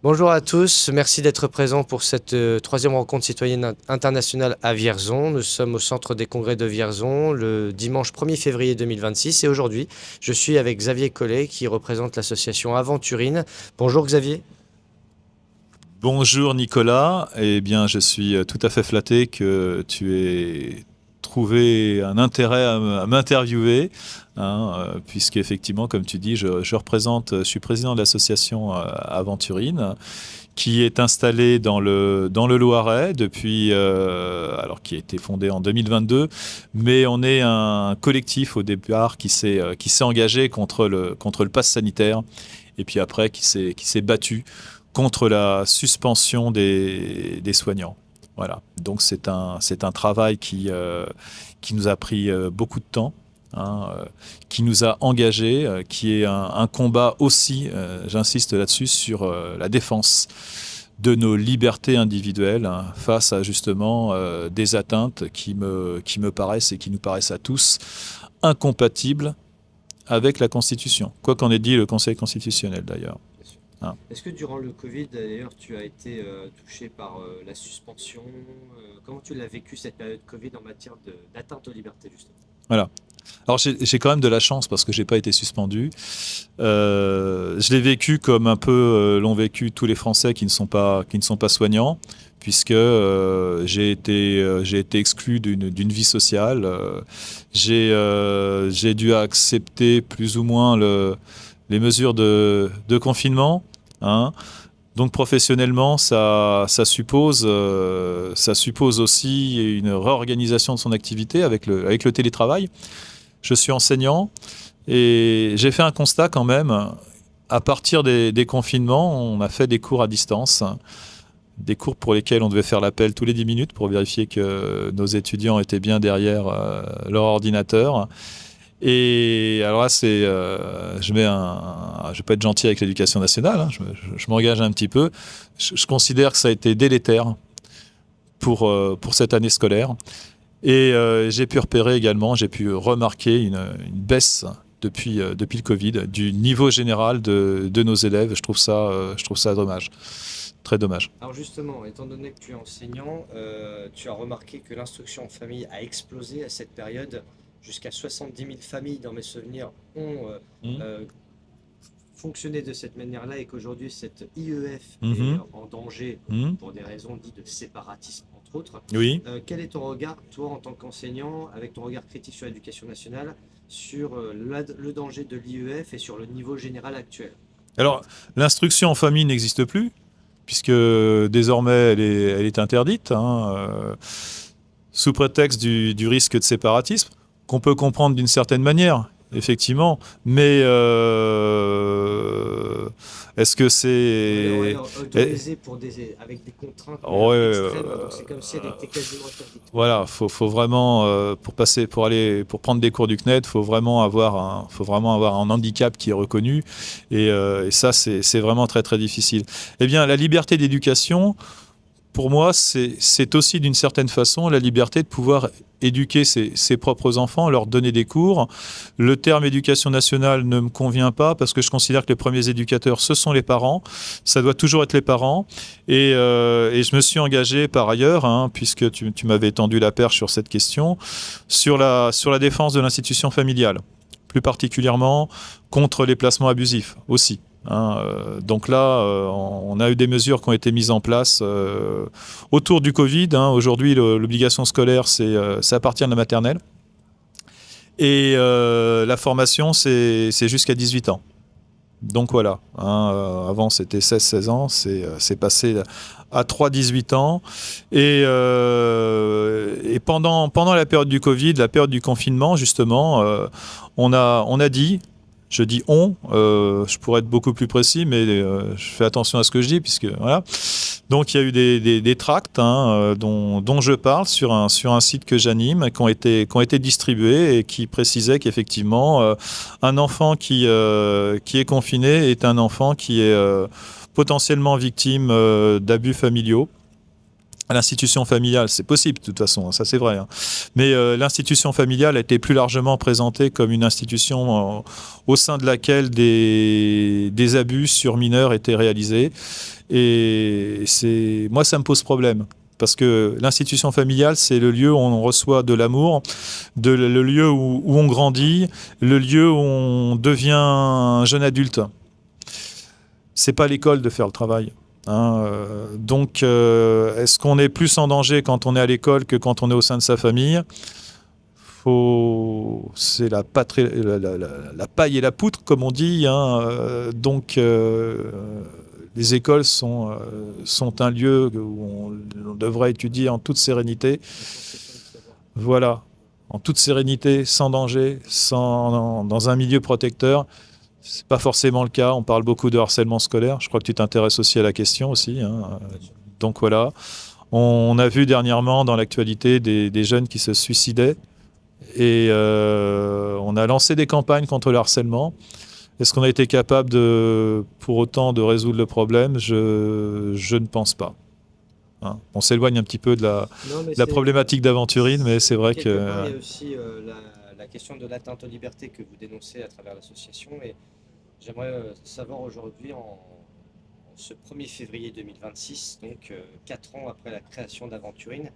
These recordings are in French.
Bonjour à tous, merci d'être présents pour cette troisième rencontre citoyenne internationale à Vierzon. Nous sommes au centre des congrès de Vierzon le dimanche 1er février 2026 et aujourd'hui je suis avec Xavier Collet qui représente l'association Aventurine. Bonjour Xavier. Bonjour Nicolas, eh bien je suis tout à fait flatté que tu aies trouvé un intérêt à m'interviewer, puisqu'effectivement, comme tu dis, je suis président de l'association Aventurine, qui est installée dans le Loiret depuis, alors qui a été fondée en 2022, mais on est un collectif au départ qui s'est engagé contre le pass sanitaire, et puis après qui s'est battu contre la suspension des soignants. Voilà. Donc c'est un travail qui nous a pris beaucoup de temps, qui nous a engagés, qui est un combat aussi, j'insiste là-dessus, sur la défense de nos libertés individuelles, face à justement des atteintes qui me paraissent et qui nous paraissent à tous incompatibles avec la Constitution. Quoi qu'en ait dit le Conseil constitutionnel d'ailleurs. Bien sûr. Hein. Est-ce que durant le Covid d'ailleurs tu as été touché par la suspension comment tu l'as vécu cette période Covid en matière d'atteinte aux libertés justement? Voilà. Alors j'ai quand même de la chance parce que j'ai pas été suspendu. Je l'ai vécu comme un peu l'ont vécu tous les Français qui ne sont pas soignants, puisque j'ai été exclu d'une vie sociale. J'ai dû accepter plus ou moins les mesures de confinement. Hein. Donc professionnellement, ça suppose aussi une réorganisation de son activité avec le télétravail. Je suis enseignant et j'ai fait un constat quand même. À partir des confinements, on a fait des cours à distance, des cours pour lesquels on devait faire l'appel tous les 10 minutes pour vérifier que nos étudiants étaient bien derrière leur ordinateur. Et alors là, je vais pas être gentil avec l'éducation nationale, je m'engage un petit peu. Je considère que ça a été délétère pour cette année scolaire. Et j'ai pu repérer également, j'ai pu remarquer une baisse depuis le Covid du niveau général de nos élèves. Je trouve ça dommage, très dommage. Alors justement, étant donné que tu es enseignant, tu as remarqué que l'instruction en famille a explosé à cette période. Jusqu'à 70 000 familles, dans mes souvenirs, ont Mmh. euh, fonctionné de cette manière-là et qu'aujourd'hui, cette IEF est Mhm. en danger Mhm. pour des raisons dites de séparatisme, entre autres. Oui. Quel est ton regard, toi, en tant qu'enseignant, avec ton regard critique sur l'éducation nationale, sur le danger de l'IEF et sur le niveau général actuel? Alors, l'instruction en famille n'existe plus, puisque désormais elle est interdite, sous prétexte du risque de séparatisme, qu'on peut comprendre d'une certaine manière, effectivement, mais est-ce que On c'est... l'a autorisé avec des contraintes Ouais, extrêmes, donc c'est comme si elle était quasiment interdite, quoi. voilà, faut vraiment pour prendre des cours du CNED, faut vraiment avoir un handicap qui est reconnu, et ça c'est vraiment très très difficile. Eh bien, la liberté d'éducation, pour moi, c'est aussi d'une certaine façon la liberté de pouvoir éduquer ses propres enfants, leur donner des cours. Le terme éducation nationale ne me convient pas parce que je considère que les premiers éducateurs, ce sont les parents. Ça doit toujours être les parents. Et je me suis engagé par ailleurs, puisque tu m'avais tendu la perche sur cette question, sur la défense de l'institution familiale, plus particulièrement contre les placements abusifs aussi. Donc là, on a eu des mesures qui ont été mises en place autour du Covid. Aujourd'hui, l'obligation scolaire, ça appartient à la maternelle. Et la formation, c'est jusqu'à 18 ans. Donc voilà. Avant, c'était 16-16 ans. C'est passé à 3-18 ans. Et pendant la période du Covid, la période du confinement, justement, on a dit... Je dis on, je pourrais être beaucoup plus précis, mais je fais attention à ce que je dis, puisque voilà. Donc il y a eu des tracts dont je parle sur un site que j'anime, qui ont été distribués et qui précisaient qu'effectivement, un enfant qui est confiné est un enfant qui est potentiellement victime d'abus familiaux. à l'institution familiale. C'est possible, de toute façon, ça c'est vrai. Hein. Mais l'institution familiale a été plus largement présentée comme une institution au sein de laquelle des abus sur mineurs étaient réalisés. Et moi, ça me pose problème. Parce que l'institution familiale, c'est le lieu où on reçoit de l'amour, le lieu où on grandit, le lieu où on devient un jeune adulte. C'est pas l'école de faire le travail. Hein, donc, est-ce qu'on est plus en danger quand on est à l'école que quand on est au sein de sa famille ? C'est la paille et la poutre, comme on dit. Hein, donc, les écoles sont un lieu où on devrait étudier en toute sérénité. Voilà, en toute sérénité, sans danger, dans un milieu protecteur. C'est pas forcément le cas. On parle beaucoup de harcèlement scolaire. Je crois que tu t'intéresses aussi à la question aussi. Hein. Donc voilà. On a vu dernièrement dans l'actualité des jeunes qui se suicidaient. Et on a lancé des campagnes contre le harcèlement. Est-ce qu'on a été capable pour autant de résoudre le problème ? Je ne pense pas. Hein. On s'éloigne un petit peu de la problématique d'Aventurine, mais c'est vrai que... Il y a aussi la question de l'atteinte aux libertés que vous dénoncez à travers l'association. Et j'aimerais savoir aujourd'hui, en ce 1er février 2026, donc 4 ans après la création d'Aventurine,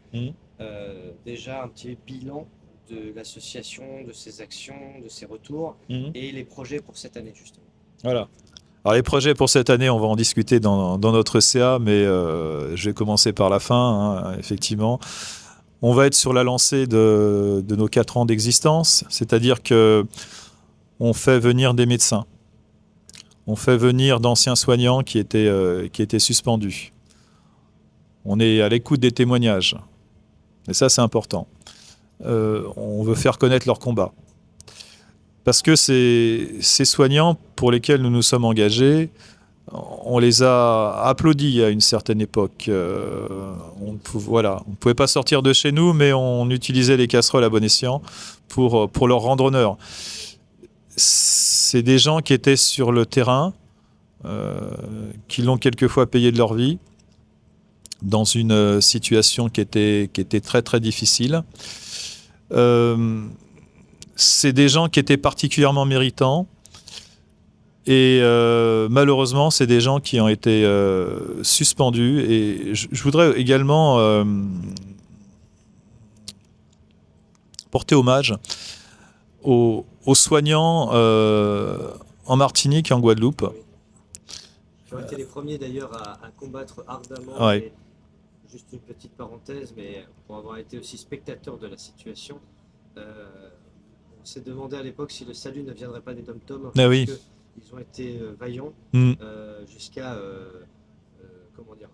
déjà un petit bilan de l'association, de ses actions, de ses retours et les projets pour cette année justement. Voilà. Alors les projets pour cette année, on va en discuter dans notre CA, mais je vais commencer par la fin, hein, effectivement. On va être sur la lancée de nos 4 ans d'existence, c'est-à-dire qu'on fait venir des médecins, on fait venir d'anciens soignants qui étaient suspendus. On est à l'écoute des témoignages, et ça c'est important. On veut faire connaître leur combat. Parce que ces soignants pour lesquels nous nous sommes engagés, on les a applaudis à une certaine époque. On ne pouvait pas sortir de chez nous, mais on utilisait les casseroles à bon escient pour leur rendre honneur. C'est des gens qui étaient sur le terrain, qui l'ont quelquefois payé de leur vie, dans une situation qui était très très difficile. C'est des gens qui étaient particulièrement méritants et malheureusement c'est des gens qui ont été suspendus et je voudrais également porter hommage aux soignants en Martinique et en Guadeloupe. Qui ont été les premiers d'ailleurs à combattre ardemment. Ouais. Juste une petite parenthèse, mais pour avoir été aussi spectateur de la situation, on s'est demandé à l'époque si le salut ne viendrait pas des Dom-Tom, parce oui. qu'ils ont été vaillants jusqu'à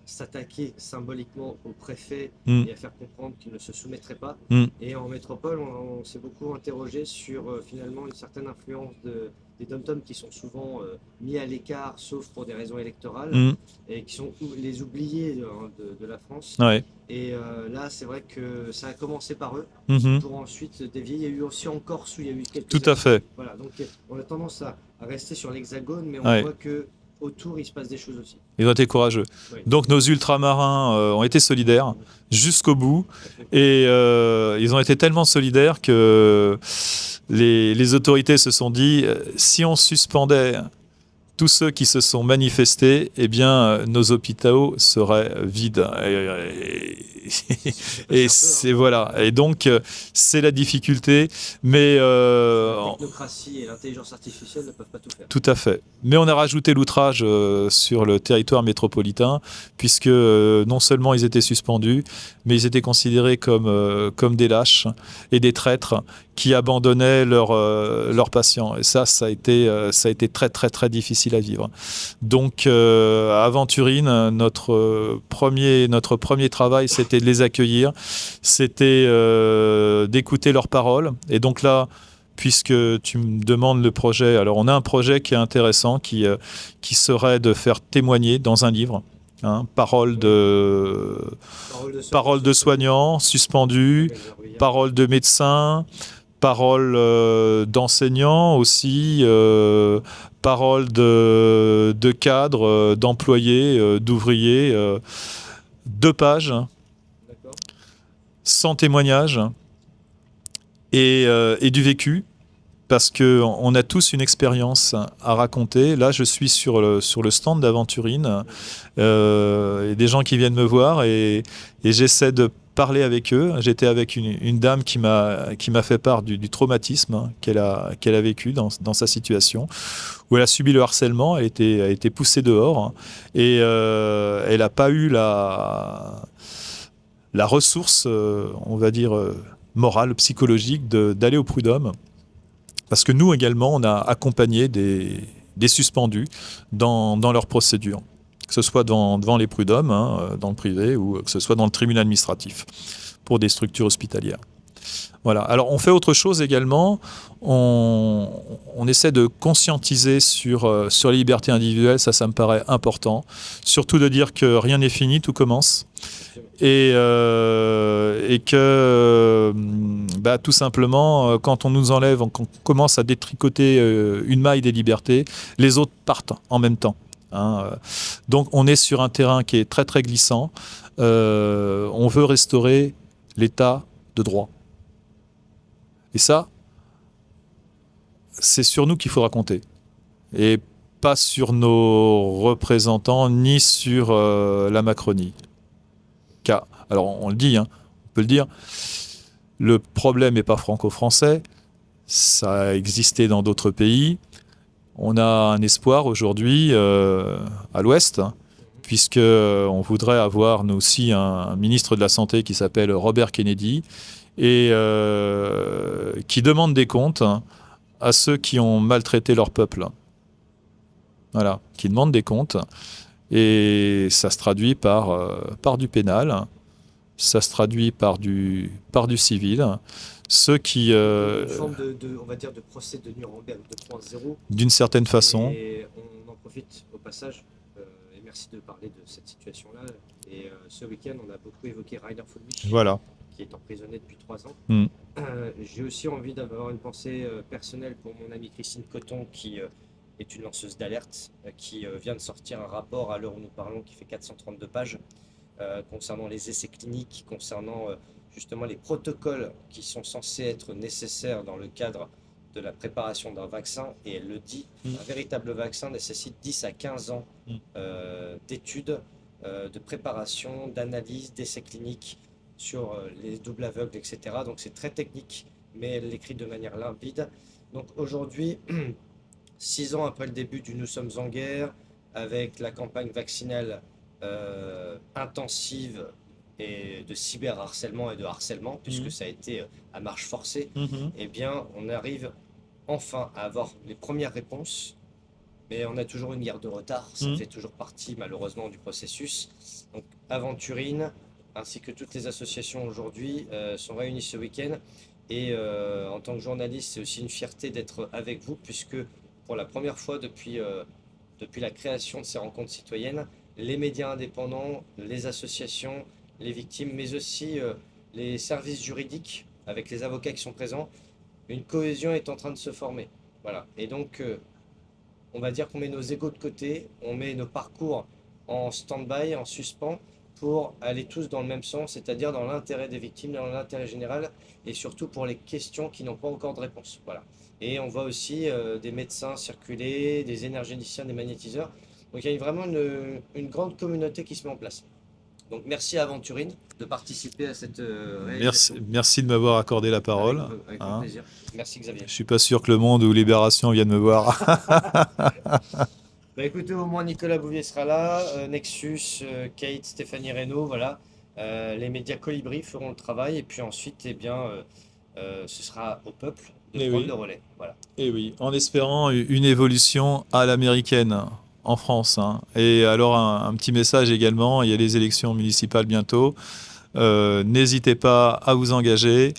s'attaquer symboliquement au préfet et à faire comprendre qu'il ne se soumettrait pas. Et en métropole, on s'est beaucoup interrogé sur finalement une certaine influence des Dom-Tom qui sont souvent mis à l'écart, sauf pour des raisons électorales, et qui sont les oubliés de la France. Ouais. Et là, c'est vrai que ça a commencé par eux, pour ensuite dévier. Il y a eu aussi en Corse où il y a eu quelques... Tout à fait. Voilà, donc on a tendance à rester sur l'hexagone, mais on voit que autour, il se passe des choses aussi. Ils ont été courageux. Oui. Donc nos ultramarins ont été solidaires jusqu'au bout. Et ils ont été tellement solidaires que les autorités se sont dit, si on suspendait tous ceux qui se sont manifestés, eh bien, nos hôpitaux seraient vides. Et c'est voilà. Et donc, c'est la difficulté. Mais la technocratie et l'intelligence artificielle ne peuvent pas tout faire. Tout à fait. Mais on a rajouté l'outrage sur le territoire métropolitain, puisque non seulement ils étaient suspendus, mais ils étaient considérés comme des lâches et des traîtres qui abandonnaient leurs patients. Et ça a été très très très difficile à vivre. Donc à Aventurine, notre premier travail, c'était de les accueillir, c'était d'écouter leurs paroles. Et donc là, puisque tu me demandes le projet, alors on a un projet qui est intéressant, qui serait de faire témoigner dans un livre, paroles de soignants suspendus, paroles de médecins, paroles d'enseignants aussi, paroles de cadres, d'employés, d'ouvriers, 2 pages sans témoignage et du vécu, parce qu'on a tous une expérience à raconter. Là, je suis sur le stand d'Aventurine, et des gens qui viennent me voir, et j'essaie de parler avec eux. J'étais avec une dame qui m'a fait part du traumatisme qu'elle a vécu dans sa situation, où elle a subi le harcèlement, elle a été poussée dehors, et elle n'a pas eu la ressource, on va dire, morale, psychologique, d'aller au prud'homme. Parce que nous également, on a accompagné des suspendus dans leur procédure, que ce soit devant les prud'hommes, dans le privé, ou que ce soit dans le tribunal administratif, pour des structures hospitalières. Voilà. Alors, on fait autre chose également. On essaie de conscientiser sur les libertés individuelles. Ça me paraît important. Surtout de dire que rien n'est fini, tout commence. Et que tout simplement, quand on nous enlève, quand on commence à détricoter une maille des libertés, les autres partent en même temps. Donc, on est sur un terrain qui est très, très glissant. On veut restaurer l'état de droit. Et ça, c'est sur nous qu'il faudra compter. Et pas sur nos représentants, ni sur la Macronie. Car, alors on le dit, on peut le dire, le problème n'est pas franco-français, ça a existé dans d'autres pays. On a un espoir aujourd'hui à l'Ouest, puisqu'on voudrait avoir nous aussi un ministre de la Santé qui s'appelle Robert Kennedy, et qui demande des comptes à ceux qui ont maltraité leur peuple. Voilà, qui demandent des comptes. Et ça se traduit par du pénal, ça se traduit par du civil. Ceux qui... une forme on va dire, de procès de Nuremberg 2.0. D'une certaine façon. Et on en profite au passage, et merci de parler de cette situation-là. Et ce week-end, on a beaucoup évoqué Rainer Fulmich, Voilà. Qui est emprisonné depuis 3 ans. Mm. J'ai aussi envie d'avoir une pensée personnelle pour mon amie Christine Coton, qui est une lanceuse d'alerte, qui vient de sortir un rapport à l'heure où nous parlons, qui fait 432 pages, concernant les essais cliniques, concernant justement les protocoles qui sont censés être nécessaires dans le cadre de la préparation d'un vaccin. Et elle le dit, un véritable vaccin nécessite 10 à 15 ans d'études, de préparation, d'analyse, d'essais cliniques, sur les doubles aveugles, etc. Donc c'est très technique, mais elle l'écrit de manière limpide. Donc aujourd'hui, 6 ans après le début du Nous sommes en guerre, avec la campagne vaccinale intensive et de cyberharcèlement et de harcèlement, puisque ça a été à marche forcée, eh bien on arrive enfin à avoir les premières réponses, mais on a toujours une guerre de retard, ça fait toujours partie malheureusement du processus. Donc Aventurine, ainsi que toutes les associations aujourd'hui, sont réunies ce week-end. Et en tant que journaliste, c'est aussi une fierté d'être avec vous, puisque pour la première fois depuis la création de ces rencontres citoyennes, les médias indépendants, les associations, les victimes, mais aussi les services juridiques, avec les avocats qui sont présents, une cohésion est en train de se former. Voilà. Et donc, on va dire qu'on met nos égos de côté, on met nos parcours en stand-by, en suspens, pour aller tous dans le même sens, c'est-à-dire dans l'intérêt des victimes, dans l'intérêt général, et surtout pour les questions qui n'ont pas encore de réponse. Voilà. Et on voit aussi des médecins circuler, des énergéticiens, des magnétiseurs. Donc il y a vraiment une grande communauté qui se met en place. Donc merci à Aventurine de participer à cette réalisation. Merci de m'avoir accordé la parole. Avec grand plaisir. Merci Xavier. Je ne suis pas sûr que Le Monde ou Libération viennent me voir. Écoutez, au moins Nicolas Bouvier sera là, Nexus, Kate, Stéphanie Reynaud, voilà. Les médias Colibri feront le travail, et puis ensuite, eh bien, ce sera au peuple de prendre le relais. Voilà. Et oui, en espérant une évolution à l'américaine en France. Et alors un petit message également, il y a les élections municipales bientôt. N'hésitez pas à vous engager,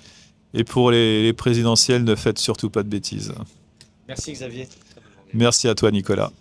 et pour les présidentielles, ne faites surtout pas de bêtises. Merci Xavier. Merci à toi Nicolas.